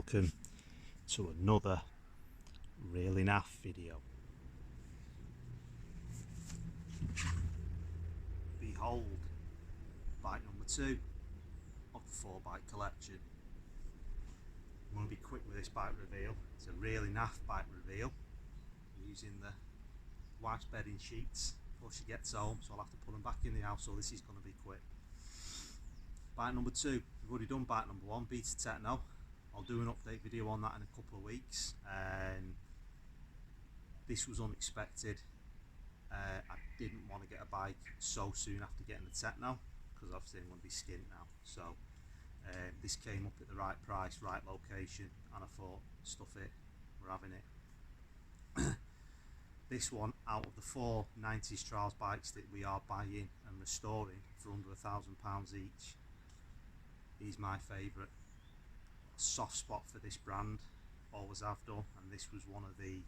welcome to another really naff video. Behold, bike number 2 of the 4-bike collection. I'm going to be quick with this bike reveal. It's a really naff bike reveal. I'm using the wife's bedding sheets before she gets home, so I'll have to put them back in the house, so this is going to be quick. Bike number 2, we've already done bike number 1, Beta Techno. I'll do an update video on that in a couple of weeks. This was unexpected. I didn't want to get a bike so soon after getting the Techno, because obviously I'm going to be skint now. So this came up at the right price, right location, and I thought, stuff it, we're having it. This one, out of the 4 90s trials bikes that we are buying and restoring for under £1,000 each, is my favourite. Soft spot for this brand, always have done, and this was one of the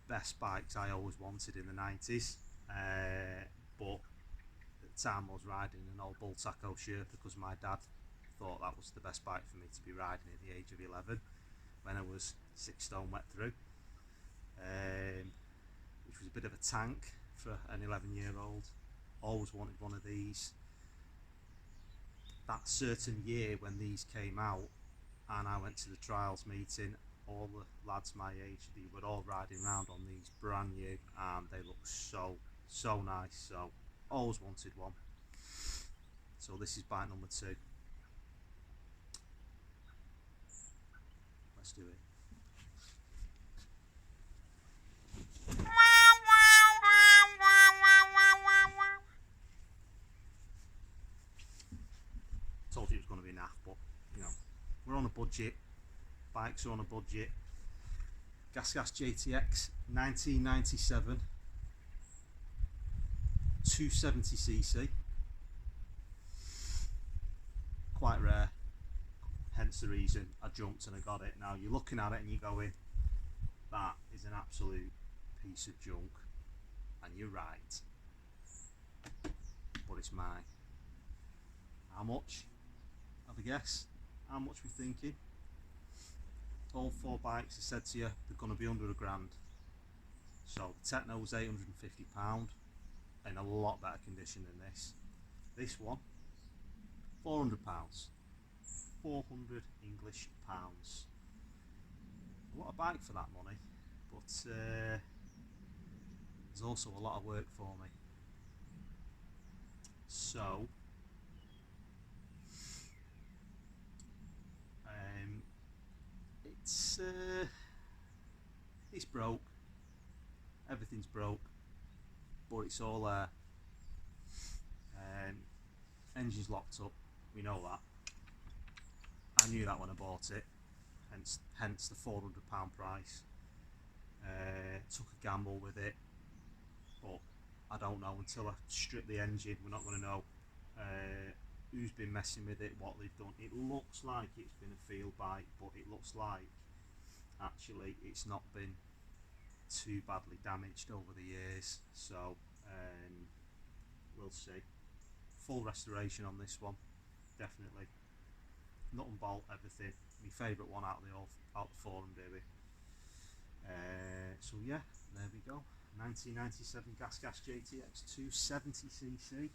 best bikes I always wanted in the 90s. But at the time I was riding an old Bull Taco Sherpa because my dad thought that was the best bike for me to be riding at the age of 11 when I was 6 stone wet through, which was a bit of a tank for an 11-year-old. Always wanted one of these. That certain year when these came out and I went to the trials meeting, all the lads my age, they were all riding around on these brand new, and they look so nice. So always wanted one. So this is bike number 2. Let's do it. Told you it was going to be naff, but you know, we're on a budget. Bikes are on a budget. Gas JTX 1997, 270cc. Quite rare, hence the reason I jumped and I got it. Now you're looking at it and you're going, that is an absolute piece of junk, and you're right, but it's mine. How much? Have a guess. How much we thinking? All 4 bikes, I said to you, they're going to be under £1,000. So the Techno was £850 in a lot better condition than this. This one, £400. 400 English pounds. What a bike for that money, but there's also a lot of work for me. So it's broke. Everything's broke, but it's all there. Engine's locked up. We know that. I knew that when I bought it. Hence the £400 price. Took a gamble with it, but I don't know until I strip the engine. We're not going to know who's been messing with it, what they've done. It looks like it's been a field bike, but it looks like actually it's not been too badly damaged over the years. So we'll see. Full restoration on this one, definitely. Nut and bolt, everything. My favourite one out of the 4 I'm doing. So yeah, there we go. 1997 Gas JTX 270cc.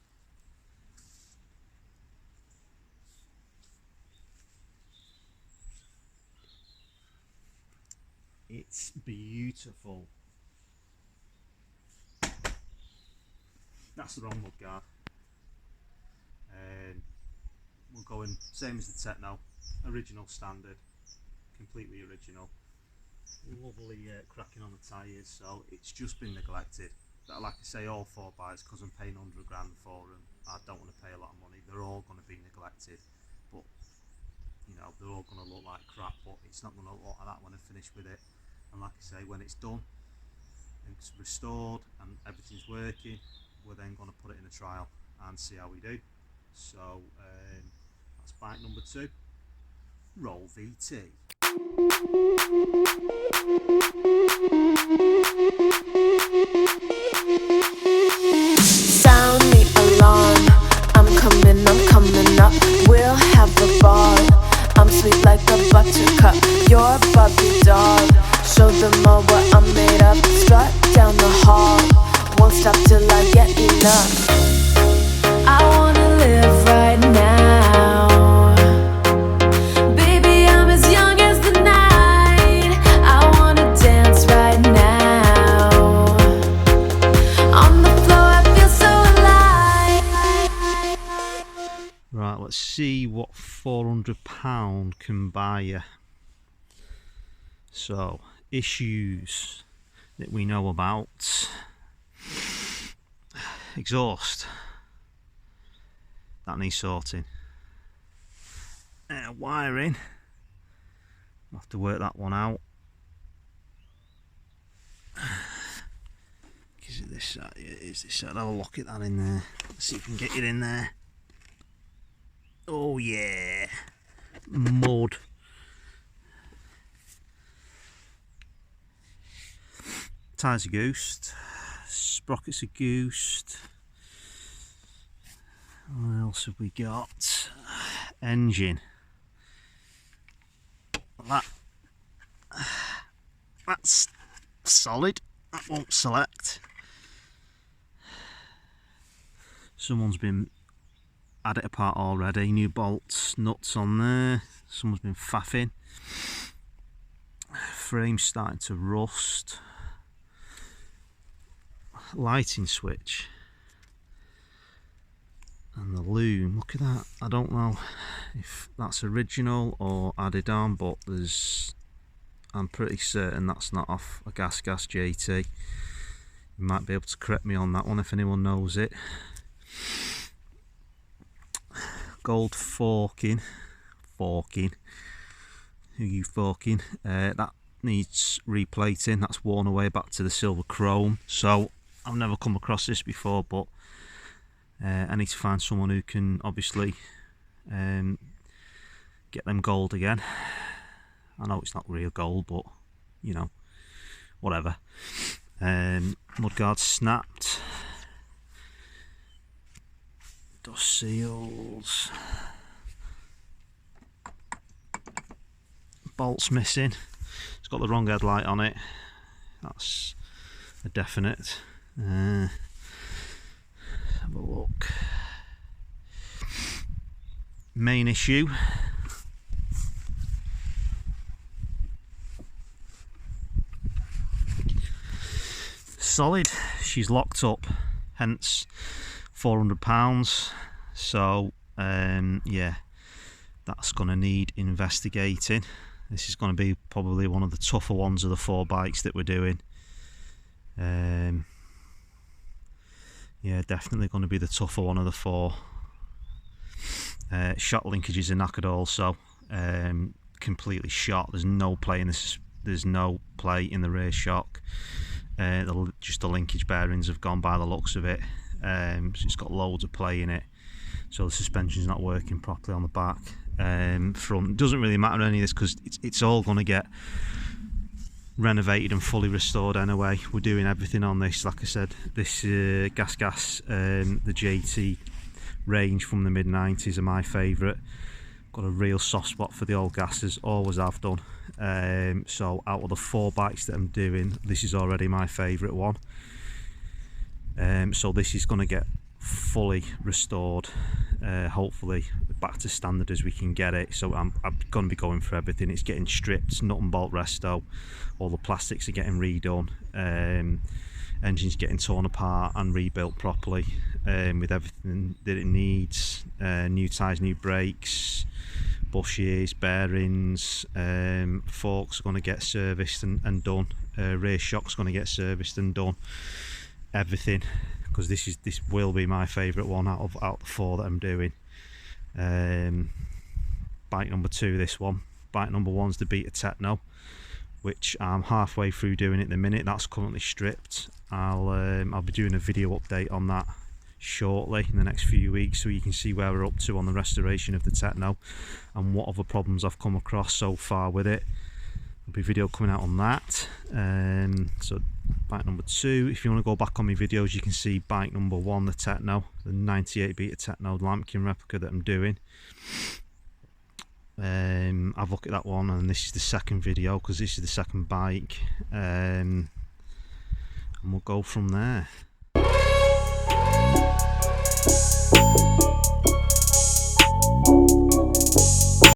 It's beautiful. That's the wrong mudguard. We're going same as the Techno, original standard, completely original. Lovely cracking on the tyres, so it's just been neglected. But like I say, all 4 bikes, because I'm paying under £1,000 for them, I don't want to pay a lot of money. They're all going to be neglected, but you know, they're all going to look like crap, but it's not going to look like that when I finish with it. And like I say, when it's done and it's restored and everything's working, we're then going to put it in a trial and see how we do. So that's bike number 2. Roll VT. Sound the alarm, I'm coming up. We'll have a ball. I'm sweet like enough. I wanna live right now. Baby, I'm as young as the night. I wanna dance right now. On the floor, I feel so alive. Right, let's see what £400 can buy you. So, issues that we know about. Exhaust. That needs sorting. Wiring. I'll have to work that one out. Is it this side? Yeah, it is this side. I'll have a look at that in there. Let's see if we can get it in there. Oh yeah. Mud. Tyres are goosed. Sprockets are goosed. What else have we got? Engine. That's solid. That won't select. Someone's been had it apart already. New bolts, nuts on there. Someone's been faffing. Frame's starting to rust. Lighting switch. And the loom, look at that. I don't know if that's original or added on, but I'm pretty certain that's not off a Gas JT. You might be able to correct me on that one if anyone knows it. Gold forking. Who you forking? That needs replating. That's worn away back to the silver chrome. So I've never come across this before, but I need to find someone who can obviously get them gold again. I know it's not real gold, but you know, whatever. Mudguard snapped. Dust seals. Bolts missing. It's got the wrong headlight on it. That's a definite. Have a look. Main issue. Solid. She's locked up, hence £400. So yeah, that's going to need investigating. This is going to be probably one of the tougher ones of the 4 bikes that we're doing. Yeah, definitely going to be the tougher one of the 4. Shot linkages are knackered also. Completely shot. There's no play in this. There's no play in the rear shock. Just the linkage bearings have gone by the looks of it. So it's got loads of play in it. So the suspension's not working properly on the back. Front, it doesn't really matter any of this because it's all going to get renovated and fully restored anyway. We're doing everything on this. Like I said, this Gas the JT range from the mid-90s are my favourite. Got a real soft spot for the old gases, always have done. So out of the 4 bikes that I'm doing, this is already my favourite one. So this is going to get fully restored, hopefully back to standard as we can get it. So I'm going to be going for everything. It's getting stripped, nut and bolt resto, all the plastics are getting redone, engine's getting torn apart and rebuilt properly, with everything that it needs. New tyres, new brakes, bushes, bearings, forks are going to get serviced and done, rear shock's going to get serviced and done, everything, because this will be my favourite one out of the 4 that I'm doing. Bike number 2, this one. Bike number 1's the Beta Techno, which I'm halfway through doing at the minute. That's currently stripped. I'll be doing a video update on that shortly in the next few weeks, so you can see where we're up to on the restoration of the Techno and what other problems I've come across so far with it. There'll be a video coming out on that. So bike number 2, if you want to go back on my videos, you can see bike number 1, the Techno, the 98 Beta Techno Lambkin replica that I'm doing. I've looked at that one, and this is the second video because this is the second bike, and we'll go from there.